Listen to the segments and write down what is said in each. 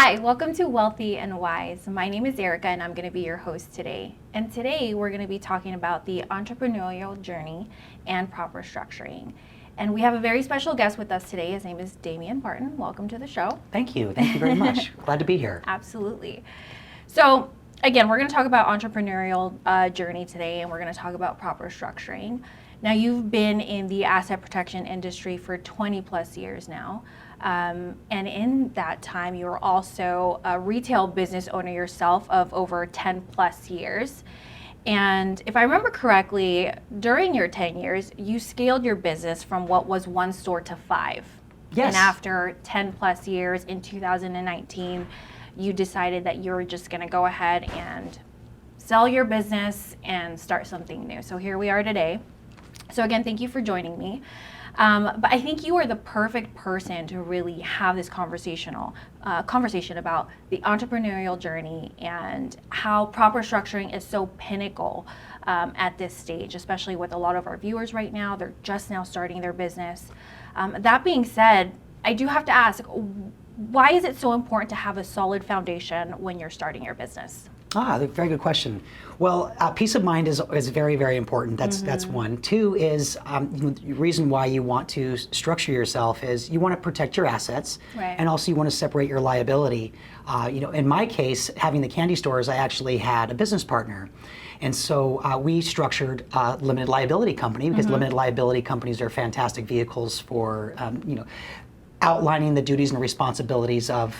Hi, welcome to Wealthy and Wise. My name is Erika and I'm going to be your host today. And today we're going to be talking about the entrepreneurial journey and proper structuring. And we have a very special guest with us today. His name is Damian Barton. Welcome to the show. Thank you. Thank you very much. Glad to be here. Absolutely. So again, we're going to talk about entrepreneurial journey today, and we're going to talk about proper structuring. Now, you've been in the asset protection industry for 20 plus years now. And in that time, you were also a retail business owner yourself of over 10 plus years. And if I remember correctly, during your 10 years, you scaled your business from what was one store to 5. Yes. And after 10 plus years in 2019, you decided that you were just going to go ahead and sell your business and start something new. So here we are today. So again, thank you for joining me. But I think you are the perfect person to really have this conversation about the entrepreneurial journey and how proper structuring is so pinnacle at this stage, especially with a lot of our viewers right now. They're just now starting their business. That being said, I do have to ask, why is it so important to have a solid foundation when you're starting your business? Very good question. Well, peace of mind is very, very important. That's one. Two is the reason why you want to structure yourself is you want to protect your assets, right, and also you want to separate your liability. In my case, having the candy stores, I actually had a business partner. And so we structured a limited liability company because limited liability companies are fantastic vehicles for outlining the duties and responsibilities of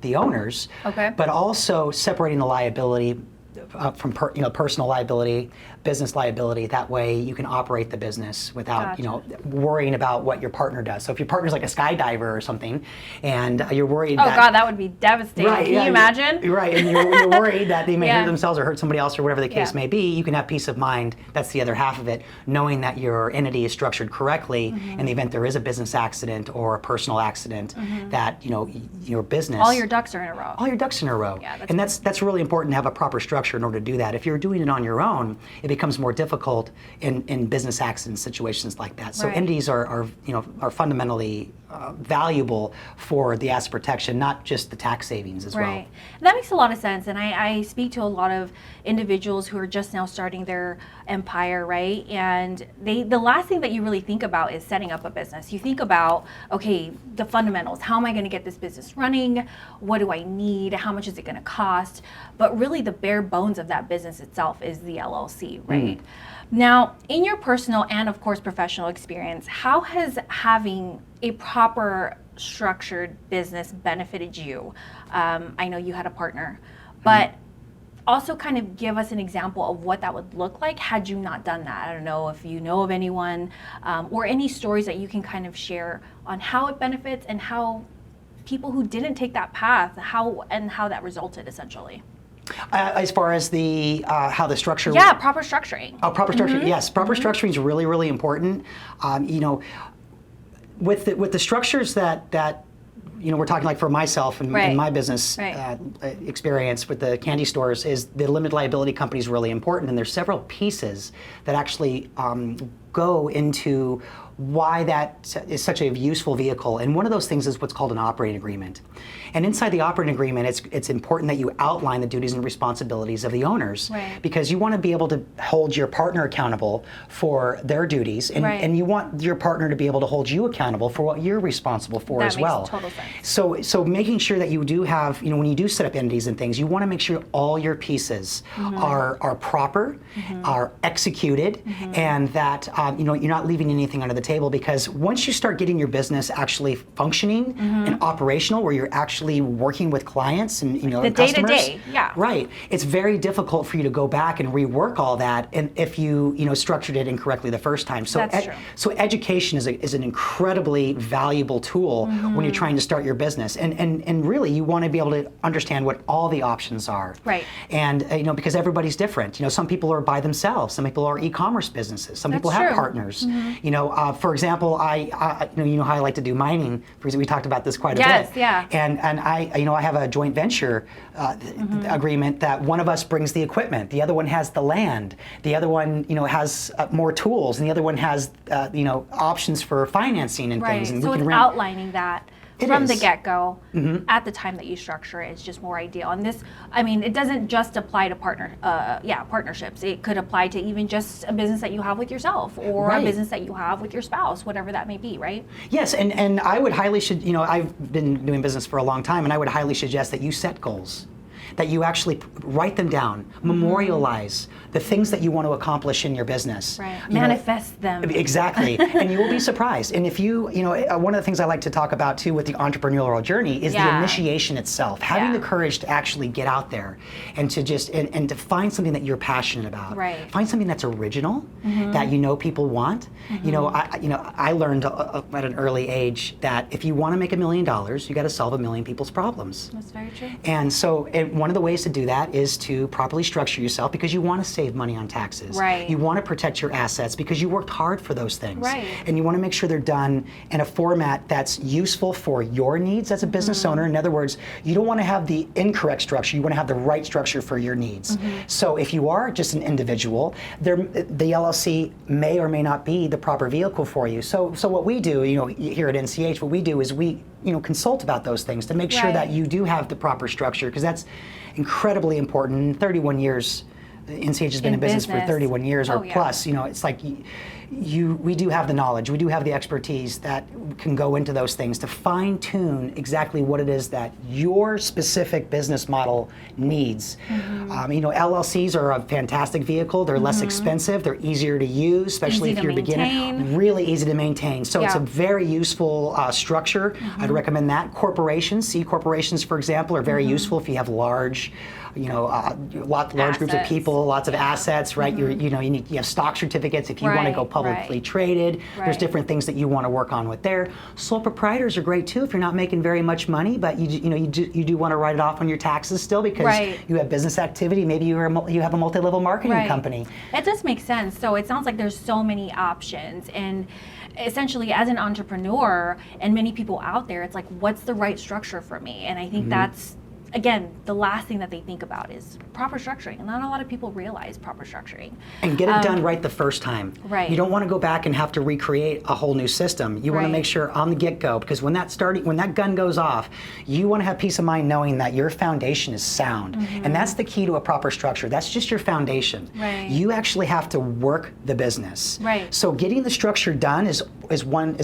the owners, okay, but also separating the liability from personal liability, business liability. That way you can operate the business without worrying about what your partner does. So if your partner's like a skydiver or something, and you're worried, God, that would be devastating. Right, can you imagine? Right, and you're worried that they may hurt themselves or hurt somebody else or whatever the case may be. You can have peace of mind. That's the other half of it, knowing that your entity is structured correctly in the event there is a business accident or a personal accident. That your business, all your ducks are in a row. All your ducks in a row. Yeah, and that's really important to have a proper structure in order to do that. If you're doing it on your own, it becomes more difficult in business accident situations like that. So entities are fundamentally valuable for the asset protection, not just the tax savings as well. Right. That makes a lot of sense. And I speak to a lot of individuals who are just now starting their empire, right? And the last thing that you really think about is setting up a business. You think about, okay, the fundamentals. How am I going to get this business running? What do I need? How much is it going to cost? But really the bare bones of that business itself is the LLC, right? Now, in your personal and of course professional experience, how has having a proper structured business benefited you? I know you had a partner, but also kind of give us an example of what that would look like had you not done that. I don't know if you know of anyone or any stories that you can kind of share on how it benefits and how people who didn't take that path, how that resulted essentially. As far as the how the structure, proper structuring. Oh, proper structure. Yes, proper structuring is really, really important. With the structures that we're talking like for myself and in my business experience with the candy stores, is the limited liability company is really important, and there's several pieces that actually go into why that is such a useful vehicle. And one of those things is what's called an operating agreement. And inside the operating agreement, it's important that you outline the duties and responsibilities of the owners, because you want to be able to hold your partner accountable for their duties, and you want your partner to be able to hold you accountable for what you're responsible for as well. That makes total sense. So making sure that you do have, when you do set up entities and things, you want to make sure all your pieces are proper, are executed, and that you're not leaving anything under the table, because once you start getting your business actually functioning and operational, where you're actually working with clients and the customers, day-to-day, it's very difficult for you to go back and rework all that, and if you structured it incorrectly the first time. So so education is an incredibly valuable tool when you're trying to start your business, and really you want to be able to understand what all the options are. And because everybody's different. Some people are by themselves, some people are e-commerce businesses, some people have partners. For example, I how I like to do mining. We talked about this quite a bit. And I have a joint venture agreement that one of us brings the equipment, the other one has the land, the other one has more tools, and the other one has options for financing and things. And so it's outlining that from the get-go, at the time that you structure it, it's just more ideal. And this, I mean, it doesn't just apply to partnerships. It could apply to even just a business that you have with yourself, or a business that you have with your spouse, whatever that may be, right? Yes, and I would highly I've been doing business for a long time, and I would highly suggest that you set goals, that you actually write them down, memorialize the things that you want to accomplish in your business. Right. Manifest them. Exactly. And you will be surprised. And if one of the things I like to talk about too with the entrepreneurial journey is the initiation itself, having the courage to actually get out there and to just, and to find something that you're passionate about. Right. Find something that's original, that people want. I learned at an early age that if you want to make $1 million, you got to solve 1 million people's problems. That's very true. And so one of the ways to do that is to properly structure yourself, because you want to save money on taxes. Right. You want to protect your assets because you worked hard for those things. Right. And you want to make sure they're done in a format that's useful for your needs as a business owner. In other words, you don't want to have the incorrect structure. You want to have the right structure for your needs. So if you are just an individual, the LLC may or may not be the proper vehicle for you. So what we do, here at NCH, what we do is we consult about those things to make sure that you do have the proper structure, because that's incredibly important. In 31 years, NCH has been in business for 31 years or plus. It's like we do have the knowledge, we do have the expertise that can go into those things to fine tune exactly what it is that your specific business model needs. LLCs are a fantastic vehicle. They're less expensive. They're easier to use, especially if you're a beginner. Really easy to maintain. So it's a very useful structure. I'd recommend that. Corporations, C corporations, for example, are very useful if you have large large groups of people, lots of assets, right? You have stock certificates if you want to go publicly traded. There's different things that you want to work on with there. Sole proprietors are great too if you're not making very much money, but you do want to write it off on your taxes still because you have business activity. Maybe you have a multi-level marketing company. It does make sense. So it sounds like there's so many options, and essentially as an entrepreneur and many people out there, it's like, what's the right structure for me? And I think that's, again, the last thing that they think about is proper structuring. And not a lot of people realize proper structuring. And get it done right the first time. Right. You don't want to go back and have to recreate a whole new system. You want to make sure on the get-go, because when that gun goes off, you want to have peace of mind knowing that your foundation is sound. And that's the key to a proper structure. That's just your foundation. Right. You actually have to work the business. Right. So getting the structure done is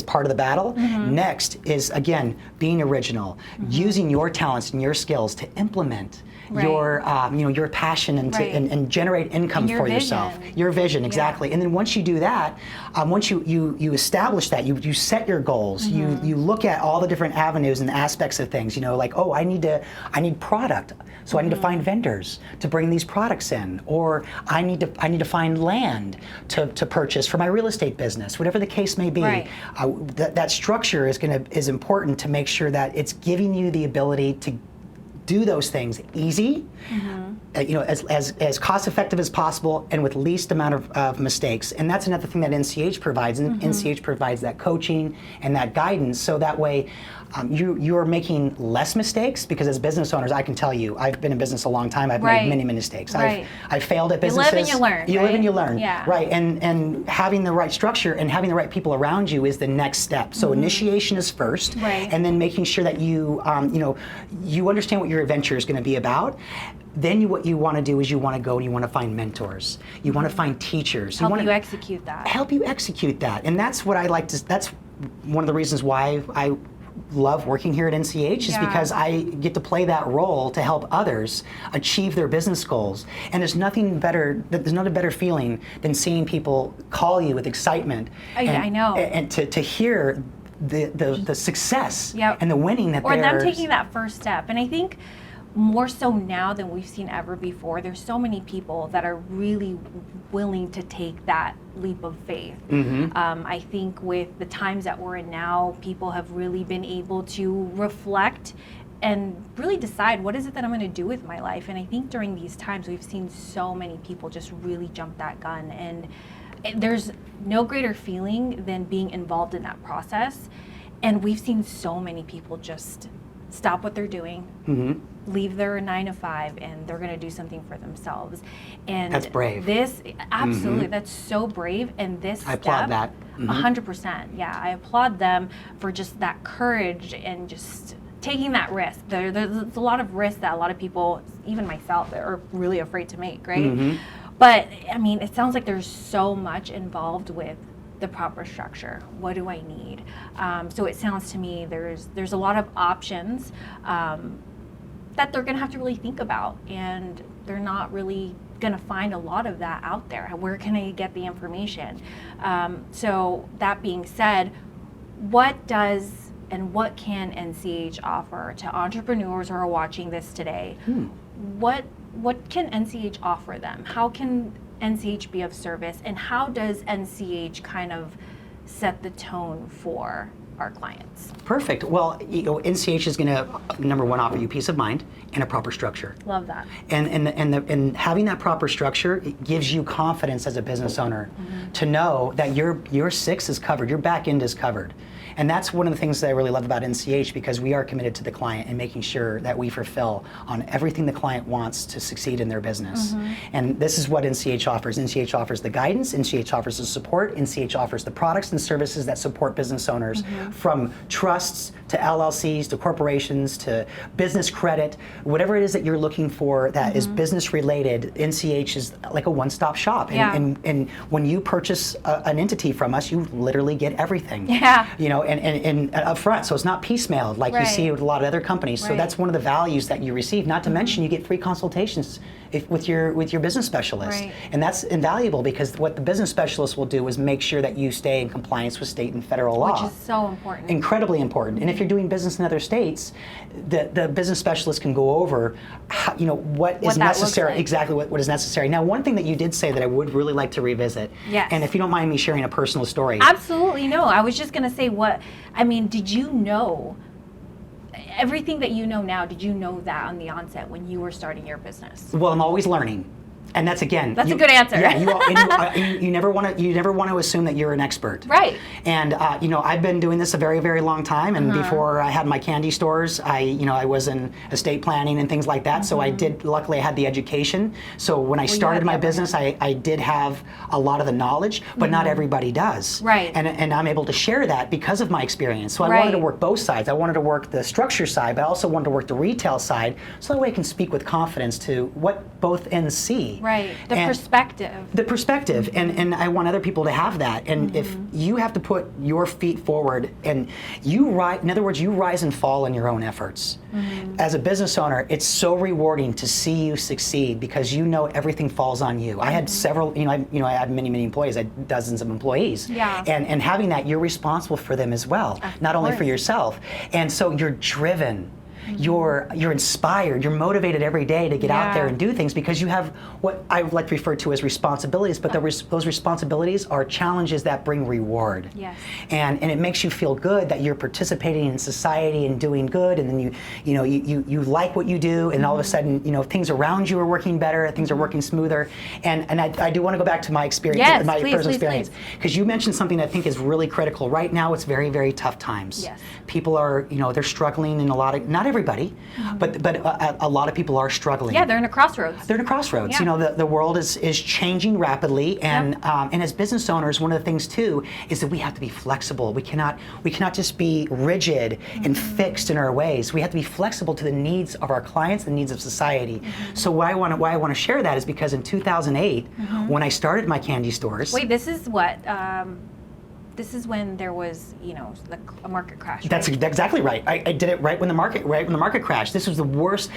part of the battle. Next is, again, being original, using your talents and your skills to implement your passion and generate income for yourself. Your vision, exactly. And then once you do that, once you establish that, you set your goals, you look at all the different avenues and aspects of things, like, oh, I need product. So I need to find vendors to bring these products in, or I need to find land to purchase for my real estate business, whatever the case may be. That structure is important to make sure that it's giving you the ability to do those things easy, as cost effective as possible, and with least amount of mistakes. And that's another thing that NCH provides. And NCH provides that coaching and that guidance, so that way you're making less mistakes, because as business owners, I can tell you, I've been in business a long time. I've made many mistakes. I've failed at businesses. You live and you learn. You live and you learn. Yeah. Right. And having the right structure and having the right people around you is the next step. So initiation is first, and then making sure that you understand what your adventure is going to be about. Then what you want to do is you want to go and you want to find mentors. You want to find teachers. Help you execute that. Help you execute that. And that's what I like to, that's one of the reasons why I love working here at NCH, is because I get to play that role to help others achieve their business goals. And there's not a better feeling than seeing people call you with excitement. I know. And to hear the success and the winning that or them taking that first step. And I think more so now than we've seen ever before, there's so many people that are really willing to take that leap of faith. I think with the times that we're in now, people have really been able to reflect and really decide, what is it that I'm going to do with my life? And I think during these times, we've seen so many people just really jump that gun. And there's no greater feeling than being involved in that process. And we've seen so many people just stop what they're doing, leave their 9 to 5, and they're going to do something for themselves. And that's brave. This, absolutely, that's so brave. And this I applaud that. 100%. Yeah, I applaud them for just that courage and just taking that risk. There's a lot of risk that a lot of people, even myself, are really afraid to make, right? But I mean, it sounds like there's so much involved with the proper structure. What do I need? So it sounds to me there's a lot of options that they're going to have to really think about, and they're not really going to find a lot of that out there. Where can I get the information? So that being said, what does and what can NCH offer to entrepreneurs who are watching this today? What can NCH offer them? How can NCH be of service, and how does NCH kind of set the tone for our clients? Perfect. Well, NCH is going to, number one, offer you peace of mind and a proper structure. Love that. And having that proper structure, it gives you confidence as a business owner to know that your 6 is covered, your back end is covered. And that's one of the things that I really love about NCH, because we are committed to the client and making sure that we fulfill on everything the client wants to succeed in their business. And this is what NCH offers. NCH offers the guidance, NCH offers the support, NCH offers the products and services that support business owners, from trusts to LLCs to corporations to business credit, whatever it is that you're looking for that is business related. NCH is like a one-stop shop. And when you purchase an entity from us, you literally get everything. And up front. So it's not piecemeal like you see with a lot of other companies. So that's one of the values that you receive. Not to mention you get free consultations with your business specialist. And that's invaluable, because what the business specialist will do is make sure that you stay in compliance with state and federal law. Which is so important. Incredibly important. And if you're doing business in other states, the business specialist can go over what is necessary, exactly what is necessary. Now, one thing that you did say that I would really like to revisit, and if you don't mind me sharing a personal story. Absolutely. No, I was just going to say, did you know everything that you know now? Did you know that on the onset when you were starting your business? Well, I'm always learning. And that's, again, that's a good answer. Yeah, you never want to assume that you're an expert. Right. And I've been doing this a very, very long time. And before I had my candy stores, I was in estate planning and things like that. So luckily I had the education. So when I started my business, I did have a lot of the knowledge, but not everybody does. Right. And I'm able to share that because of my experience. So I wanted to work both sides. I wanted to work the structure side, but I also wanted to work the retail side, so that way I can speak with confidence to what both ends see. Right, the perspective. The perspective, and I want other people to have that. And if you have to put your feet forward, and in other words, you rise and fall in your own efforts. As a business owner, it's so rewarding to see you succeed, because everything falls on you. I had several, I had many employees, I had dozens of employees. Yeah. And having that, you're responsible for them as well, not only for yourself. And so you're driven. You're inspired, you're motivated every day to get out there and do things, because you have what I would like to refer to as responsibilities, but those responsibilities are challenges that bring reward. Yes. And it makes you feel good that you're participating in society and doing good, and then you like what you do, and all of a sudden things around you are working better, things are working smoother. And I do want to go back to my experience, my personal experience, because you mentioned something that I think is really critical. Right now it's very, very tough times. Yes. People are, they're struggling in a lot of, not everybody, but a lot of people are struggling. Yeah, they're in a crossroads. They're in a crossroads. Yeah. The world is changing rapidly, and as business owners, one of the things too is that we have to be flexible. We cannot just be rigid and fixed in our ways. We have to be flexible to the needs of our clients, the needs of society. So why I want to share that is because in 2008, when I started my candy stores. Wait, this is what. This is when there was, a market crash. Right? That's exactly right. I did it right when the market crashed. This was the worst.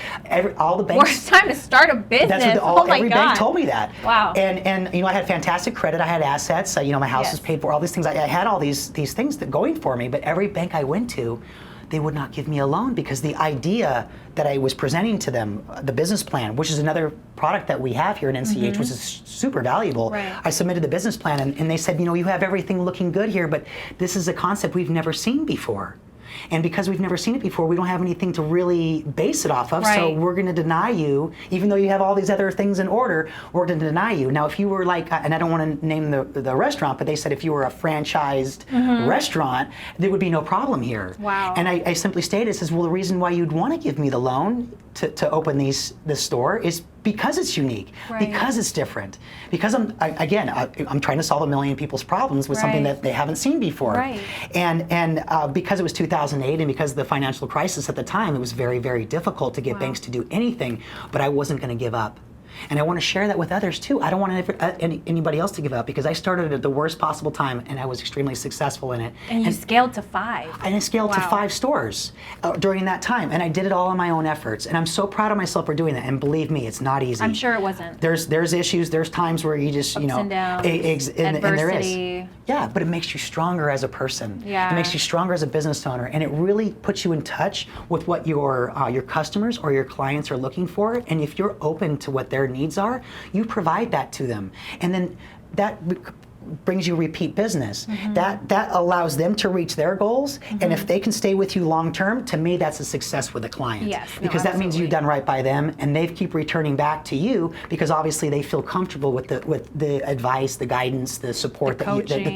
All the banks. Worst time to start a business. That's what every bank told me that. Wow. And I had fantastic credit. I had assets. My house was paid for. All these things. I had all these things going for me. But every bank I went to, they would not give me a loan, because the idea that I was presenting to them, the business plan, which is another product that we have here at NCH, which is super valuable. Right. I submitted the business plan, and they said, you have everything looking good here, but this is a concept we've never seen before. And because we've never seen it before, we don't have anything to really base it off of. So Right. we're going to deny you, even though you have all these other things in order, we're going to deny you. Now, if you were like, and I don't want to name the restaurant, but they said if you were a franchised restaurant, there would be no problem here. Wow. And I simply stated, says, well, the reason why you'd want to give me the loan to open this store is because it's unique, Right. because it's different, because I'm trying to solve a million people's problems with something Right. that they haven't seen before. Right. And because it was 2008 and because of the financial crisis at the time, it was very, very difficult to get banks to do anything, but I wasn't going to give up. And I want to share that with others too. I don't want anybody else to give up because I started at the worst possible time and I was extremely successful in it. And you scaled to 5. And I scaled to Wow. 5 stores during that time. And I did it all on my own efforts. And I'm so proud of myself for doing that. And believe me, it's not easy. I'm sure it wasn't. There's issues, there's times where you just, Ups and downs, and there is. adversity. Yeah, but it makes you stronger as a person. Yeah. It makes you stronger as a business owner. And it really puts you in touch with what your customers or your clients are looking for. And if you're open to what their needs are, you provide that to them. And then that brings you repeat business. That allows them to reach their goals, and if they can stay with you long term, to me that's a success with a client. Yes, no, because that means absolutely. you've done right by them, and they keep returning back to you because obviously they feel comfortable with the advice, the guidance, the support, the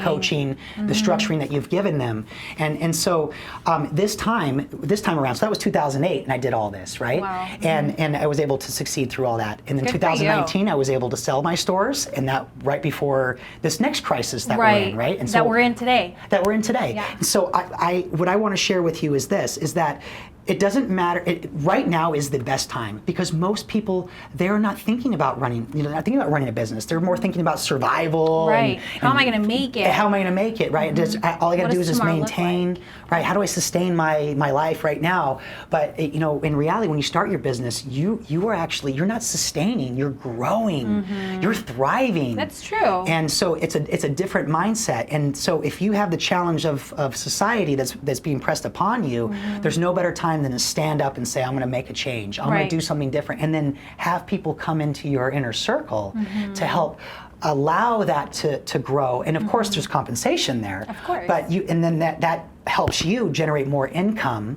coaching, the structuring that you've given them. And so this time around, so that was 2008, and I did all this, right? Wow. And I was able to succeed through all that. And in Good for you. 2019, I was able to sell my stores, and that right before this next crisis that Right. we're in, right? And that we're in today. That we're in today. Yeah. And so what I want to share with you is this, is that it doesn't matter, right now is the best time because most people, they're not thinking about running, not thinking about running a business. They're more thinking about survival. Right. How am I going to make it? How am I going to make it, right? All I got to do is just tomorrow look maintain, right? How do I sustain my life right now? But in reality, when you start your business, you're not sustaining, you're growing, you're thriving. That's true. And so it's a different mindset. And so if you have the challenge of society that's being pressed upon you, there's no better time than to stand up and say, I'm going to make a change. I'm going Right. to do something different. And then have people come into your inner circle to help allow that to grow. And of course, there's compensation there. Of course. But then that helps you generate more income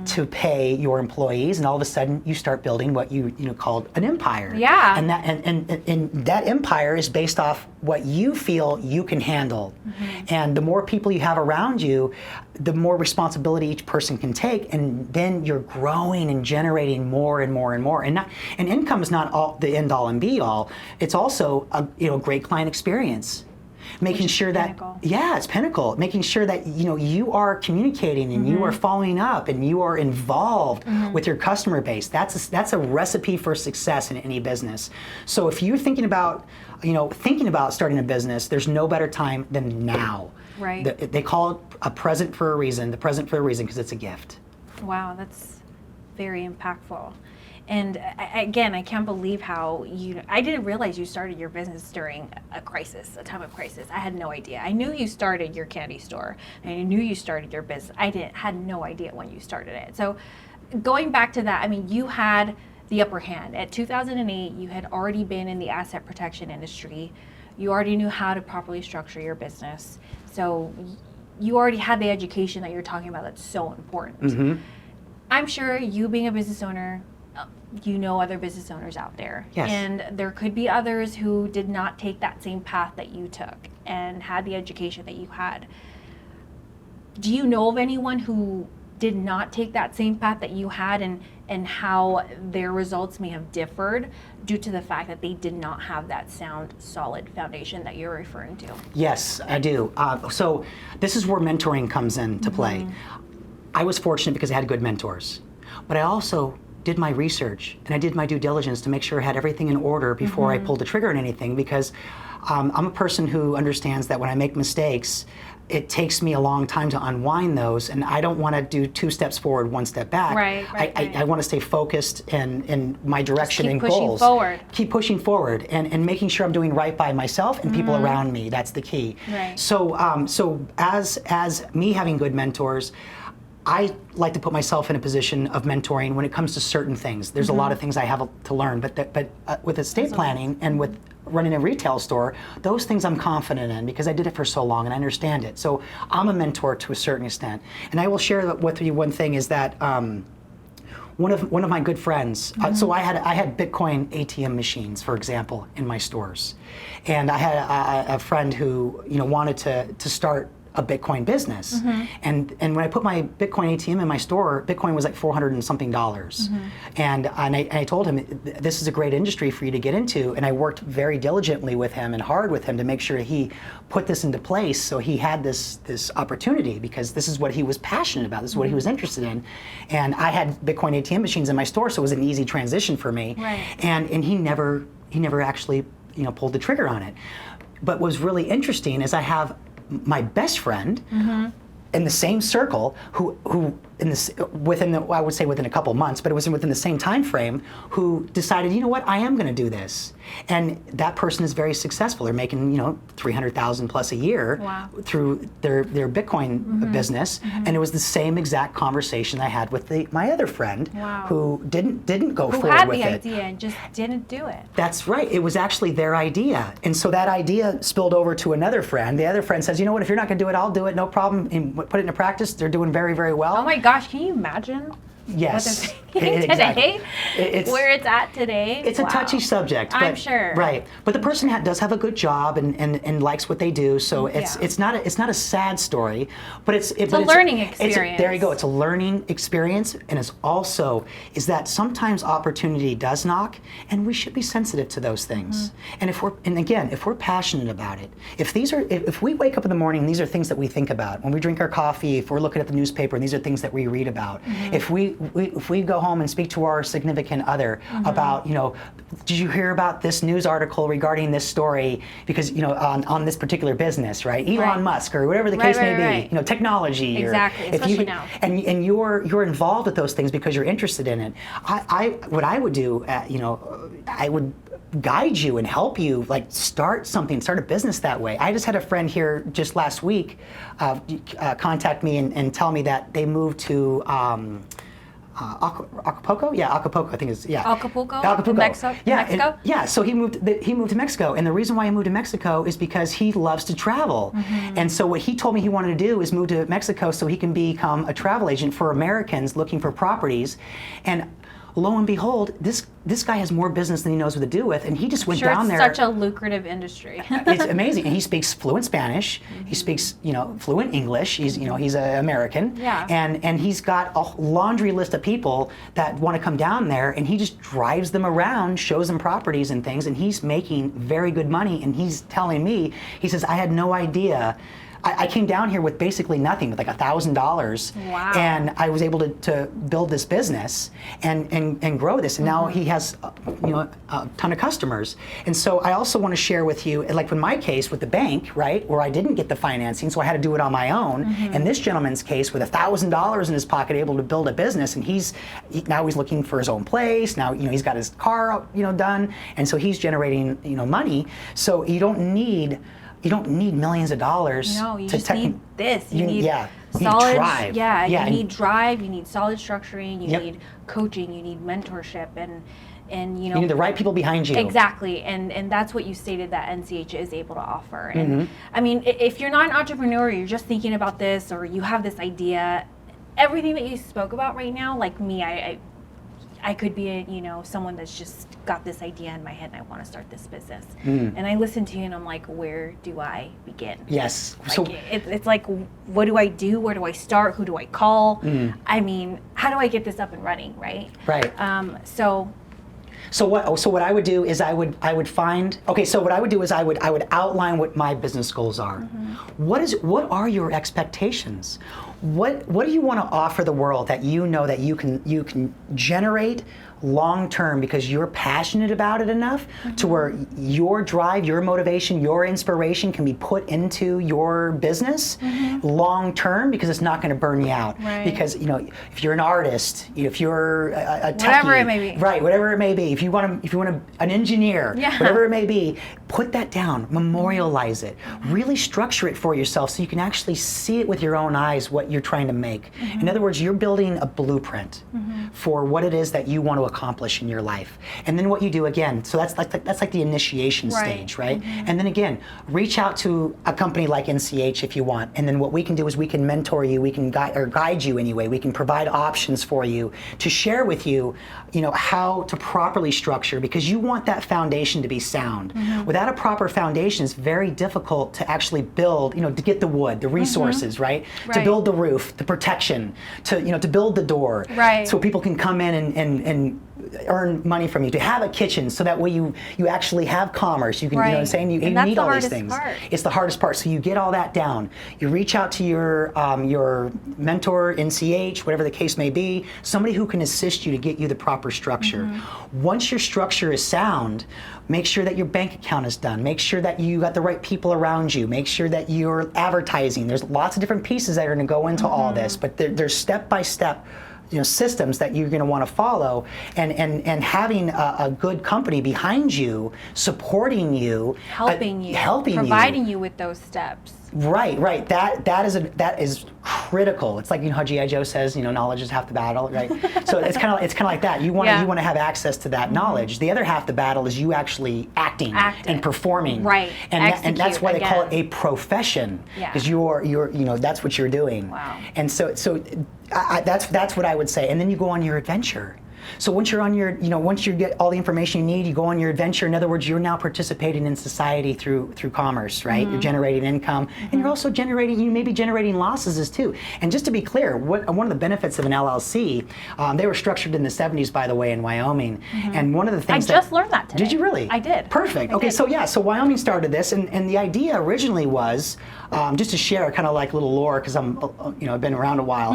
to pay your employees, and all of a sudden you start building what you called an empire. Yeah. And that empire is based off what you feel you can handle. And the more people you have around you, the more responsibility each person can take, and then you're growing and generating more and more and more. And income is not all the end all and be all. It's also a great client experience. Making sure that pinnacle. it's pinnacle. Making sure that you are communicating and you are following up and you are involved with your customer base. That's a recipe for success in any business. So if you're thinking about starting a business, there's no better time than now. Right. They call it a present for a reason. The present for a reason because it's a gift. Wow, that's very impactful. And again, I can't believe how I didn't realize you started your business during a crisis, a time of crisis. I had no idea. I knew you started your candy store. I knew you started your business. had no idea when you started it. So going back to that, I mean, you had the upper hand. At 2008, you had already been in the asset protection industry. You already knew how to properly structure your business. So you already had the education that you're talking about that's so important. I'm sure you being a business owner, other business owners out there. Yes. And there could be others who did not take that same path that you took and had the education that you had. Do you know of anyone who did not take that same path that you had and how their results may have differed due to the fact that they did not have that sound, solid foundation that you're referring to? Yes, I do. So this is where mentoring comes into play. I was fortunate because I had good mentors, but I also did my research and I did my due diligence to make sure I had everything in order before I pulled the trigger on anything, because I'm a person who understands that when I make mistakes, it takes me a long time to unwind those, and I don't want to do 2 steps forward, 1 step back. Right. I want to stay focused in my direction and goals. Keep pushing forward and making sure I'm doing right by myself and people around me. That's the key. Right. So as me having good mentors, I like to put myself in a position of mentoring when it comes to certain things. There's a lot of things I have to learn, but with estate planning and with running a retail store, those things I'm confident in because I did it for so long and I understand it. So I'm a mentor to a certain extent. And I will share with you one thing is that one of my good friends, so I had Bitcoin ATM machines, for example, in my stores. And I had a friend who wanted to start a Bitcoin business. And when I put my Bitcoin ATM in my store, Bitcoin was like $400 and something. And I told him, this is a great industry for you to get into. And I worked very diligently with him and hard with him to make sure he put this into place so he had this opportunity because this is what he was passionate about. This is what he was interested in. And I had Bitcoin ATM machines in my store, so it was an easy transition for me. Right. And he never actually pulled the trigger on it. But what was really interesting is I have my best friend in the same circle who within a couple months, but it was within the same time frame, who decided, you know what, I am going to do this. And that person is very successful. They're making $300,000 plus a year through their Bitcoin business. And it was the same exact conversation I had with my other friend who didn't go forward with it. Who had the idea and just didn't do it. That's right. It was actually their idea. And so that idea spilled over to another friend. The other friend says, you know what, if you're not going to do it, I'll do it, no problem. And put it into practice. They're doing very, very well. Oh my gosh, can you imagine? Yes. What they're thinking Exactly. today? Where it's at today? It's a touchy subject. But, I'm sure. Right. But the person does have a good job and likes what they do. So it's not a sad story, but it's a learning experience. There you go. It's a learning experience, and it's also is that sometimes opportunity does knock, and we should be sensitive to those things. And if we're passionate about it, if we wake up in the morning, and these are things that we think about when we drink our coffee, if we're looking at the newspaper, and these are things that we read about. If we go home and speak to our significant other about, did you hear about this news article regarding this story because, on this particular business, right? Elon Musk or whatever the case may be, technology. Exactly, especially now. And you're involved with those things because you're interested in it. What I would do, I would guide you and help you start a business that way. I just had a friend here just last week contact me and tell me that they moved to Acapulco? Yeah, Acapulco, I think is, yeah. Acapulco? Mexico? Mexico? Yeah, so he moved to Mexico, and the reason why he moved to Mexico is because he loves to travel. And so what he told me he wanted to do is move to Mexico so he can become a travel agent for Americans looking for properties. And lo and behold, this guy has more business than he knows what to do with, and he just went down there. It's such a lucrative industry. It's amazing, and he speaks fluent Spanish. He speaks, fluent English. He's an American. Yeah. And he's got a laundry list of people that want to come down there, and he just drives them around, shows them properties and things, and he's making very good money. And he's telling me, he says, I had no idea. I came down here with basically nothing, with like $1,000, and I was able to build this business and grow this. And now he has, a ton of customers. And so I also want to share with you, like in my case with the bank, right, where I didn't get the financing, so I had to do it on my own. In this gentleman's case, with $1,000 in his pocket, able to build a business, and now he's looking for his own place. Now he's got his car, done, and so he's generating money. So you don't need millions of dollars. No, you just need this. You need solid drive. You need drive, you need solid structuring, you need coaching, you need mentorship, and you need the right people behind you. Exactly, and that's what you stated that NCH is able to offer. And I mean, if you're not an entrepreneur, you're just thinking about this, or you have this idea, everything that you spoke about right now, like me, I could be someone that's just got this idea in my head and I want to start this business. And I listen to you and I'm like, where do I begin? Yes. It's like, what do I do? Where do I start? Who do I call? I mean, how do I get this up and running, right? Right. So what I would do is I would outline what my business goals are. What are your expectations? What do you want to offer the world that that you can generate long term because you're passionate about it enough to where your drive, your motivation, your inspiration can be put into your business long term, because it's not going to burn you out. Right. Because if you're an artist, if you're a techie, whatever it may be, right, whatever it may be, if you want an engineer, whatever it may be, put that down, memorialize it, really structure it for yourself so you can actually see it with your own eyes what you're trying to make. In other words, you're building a blueprint for what it is that you want to accomplish in your life. And then what you do again, so that's like the initiation stage, right? And then again, reach out to a company like NCH if you want. And then what we can do is we can mentor you, we can guide you anyway. We can provide options for you to share with you, how to properly structure, because you want that foundation to be sound. Without a proper foundation, it's very difficult to actually build, to get the wood, the resources, right? To build the roof, the protection, to build the door, so people can come in and earn money from you, to have a kitchen, so that way you actually have commerce. You can, you know what I'm saying? You need all these things. It's the hardest part. So you get all that down. You reach out to your mentor, NCH, whatever the case may be, somebody who can assist you to get you the proper structure. Once your structure is sound, make sure that your bank account is done. Make sure that you got the right people around you. Make sure that you're advertising. There's lots of different pieces that are going to go into all this, but there's step-by-step systems that you're going to want to follow, and having a good company behind you, supporting you, helping you, providing you with those steps. Right. That is critical. It's like how G.I. Joe says, knowledge is half the battle, right? So it's kind of like that. You want to have access to that knowledge. The other half the battle is you actually acting and performing. Right. And that's why they call it a profession, because you're that's what you're doing. Wow. And so that's what I would say. And then you go on your adventure. So once you're on your, once you get all the information you need, you go on your adventure. In other words, you're now participating in society through commerce, right? You're generating income, and you're also you may be generating losses as too. And just to be clear, one of the benefits of an LLC, they were structured in the 70s, by the way, in Wyoming. And one of the things I just learned that today. Did you really? I did. Perfect. Okay, so Wyoming started this, and the idea originally was, just to share kind of like little lore, because I've been around a while,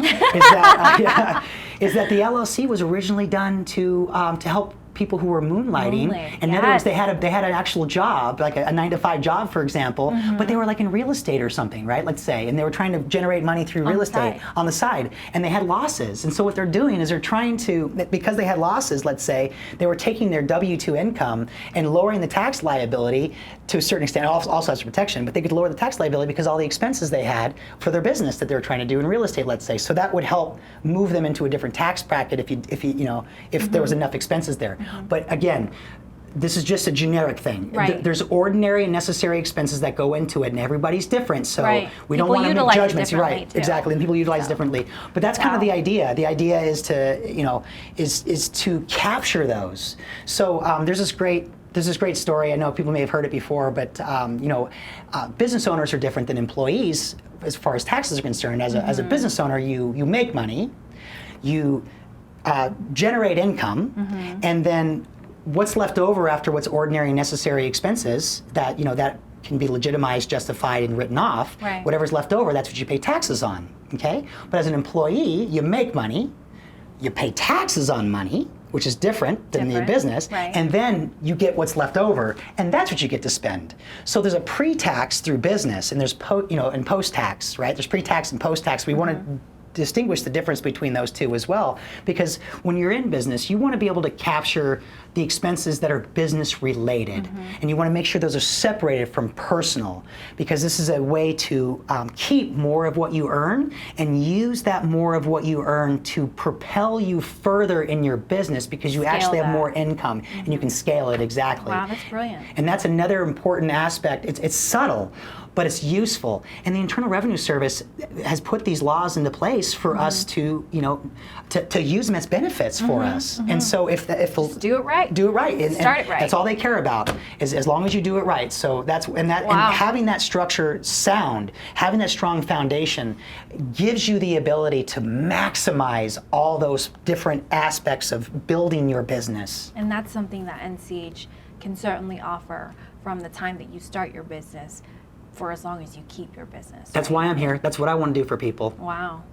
is that the LLC was originally done to help people who were moonlighting. In other words, they had an actual job, like a 9-to-5 job, for example, but they were like in real estate or something, right? Let's say, and they were trying to generate money through real estate on the side, and they had losses. And so what they're doing is they're trying to, because they had losses, let's say, they were taking their W-2 income and lowering the tax liability to a certain extent. Also has protection, but they could lower the tax liability because all the expenses they had for their business that they were trying to do in real estate, let's say. So that would help move them into a different tax bracket if there was enough expenses there. But again, this is just a generic thing. Right. There's ordinary and necessary expenses that go into it, and everybody's different. So we don't want to make judgments. Right, too. Exactly. And people utilize differently. But that's kind of the idea. The idea is to, is to capture those. So there's this great story. I know people may have heard it before, but business owners are different than employees as far as taxes are concerned. As a business owner, you make money, you generate income, and then what's left over after what's ordinary and necessary expenses that that can be legitimized, justified, and written off. Right. Whatever's left over, that's what you pay taxes on. Okay. But as an employee, you make money, you pay taxes on money, which is different than the business, and then you get what's left over, and that's what you get to spend. So there's a pre-tax through business, and there's and post-tax, right? There's pre-tax and post-tax. We want to distinguish the difference between those two as well, because when you're in business, you want to be able to capture the expenses that are business related, and you want to make sure those are separated from personal, because this is a way to keep more of what you earn and use that more of what you earn to propel you further in your business, because you actually have more income and you can scale it. Exactly. Wow, that's brilliant. And that's another important aspect. It's subtle, but it's useful. And the Internal Revenue Service has put these laws into place for us to, to use them as benefits for us. And so if just do it right. Do it right. And start it right. That's all they care about, is as long as you do it right. So and having that structure sound, having that strong foundation, gives you the ability to maximize all those different aspects of building your business. And that's something that NCH can certainly offer from the time that you start your business, for as long as you keep your business. That's why I'm here. That's what I want to do for people. Wow.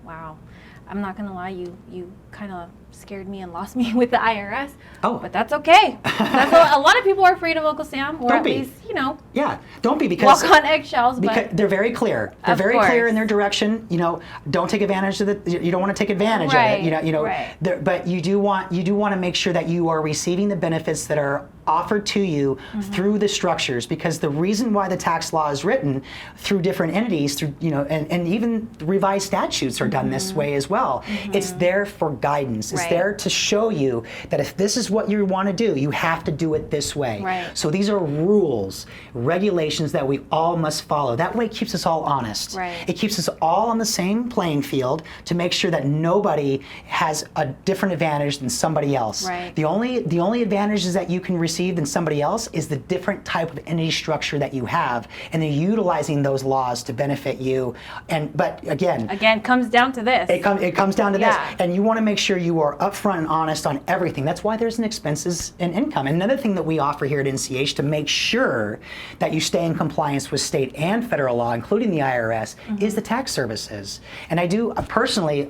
I'm not going to lie, you kind of scared me and lost me with the IRS. Oh. But that's okay. A lot of people are afraid of Uncle Sam, or Don't at be. least, you know, Yeah, don't be, because walk on eggshells. Because But they're very clear. They're Of very course. clear in their direction. You know, don't take advantage of it. You don't want to take advantage Right, of it. You know. right. But you do want to make sure that you are receiving the benefits that are offered to you through the structures, because the reason why the tax law is written through different entities, through and even revised statutes are done this way as well. It's there for guidance. It's Right. there to show you that if this is what you want to do, you have to do it this way. Right. So these are rules, regulations that we all must follow. That way it keeps us all honest. Right. It keeps us all on the same playing field to make sure that nobody has a different advantage than somebody else. Right. The only advantages that you can receive than somebody else is the different type of entity structure that you have, and then utilizing those laws to benefit you. But again, comes down to this. it comes down to Yeah. this, and you want to make sure you are upfront and honest on everything. That's why there's an expenses and income. And another thing that we offer here at NCH to make sure that you stay in compliance with state and federal law, including the IRS, is the tax services. And I do personally,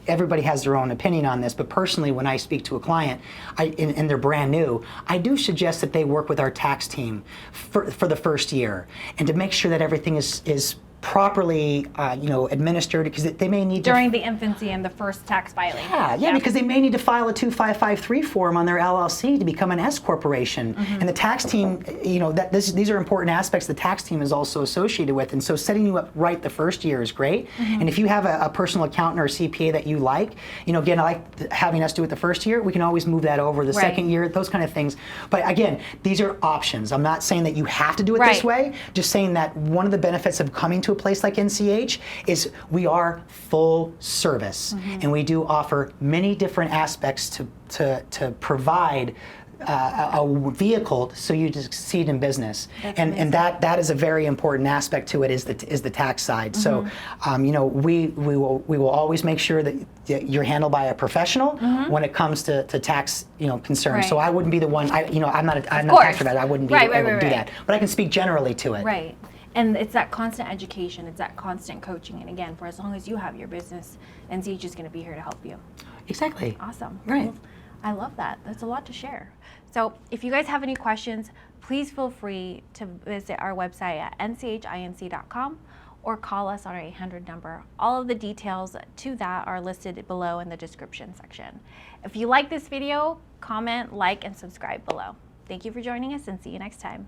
everybody has their own opinion on this, but personally, when I speak to a client, and they're brand new, I do suggest that they work with our tax team for the first year, and to make sure that everything is properly administered, because they may need during the infancy and the first tax filing. Yeah, because they may need to file a 2553 form on their LLC to become an S corporation, and the tax team, these are important aspects the tax team is also associated with, and so setting you up right the first year is great. And if you have a personal accountant or a CPA that you like, again, I like having us do it the first year. We can always move that over the second year, those kind of things. But again, these are options. I'm not saying that you have to do it this way, just saying that one of the benefits of coming to a place like NCH is we are full service, and we do offer many different aspects to provide a vehicle so you succeed in business. And that is a very important aspect to it, is the tax side. So we will always make sure that you're handled by a professional when it comes to tax concerns. Right. So I wouldn't be the one. I'm not a tax advisor. I wouldn't be able to do that. But I can speak generally to it. Right. And it's that constant education, it's that constant coaching. And again, for as long as you have your business, NCH is going to be here to help you. Exactly. Awesome. Right. Well, I love that. That's a lot to share. So if you guys have any questions, please feel free to visit our website at nchinc.com or call us on our 800 number. All of the details to that are listed below in the description section. If you like this video, comment, like, and subscribe below. Thank you for joining us, and see you next time.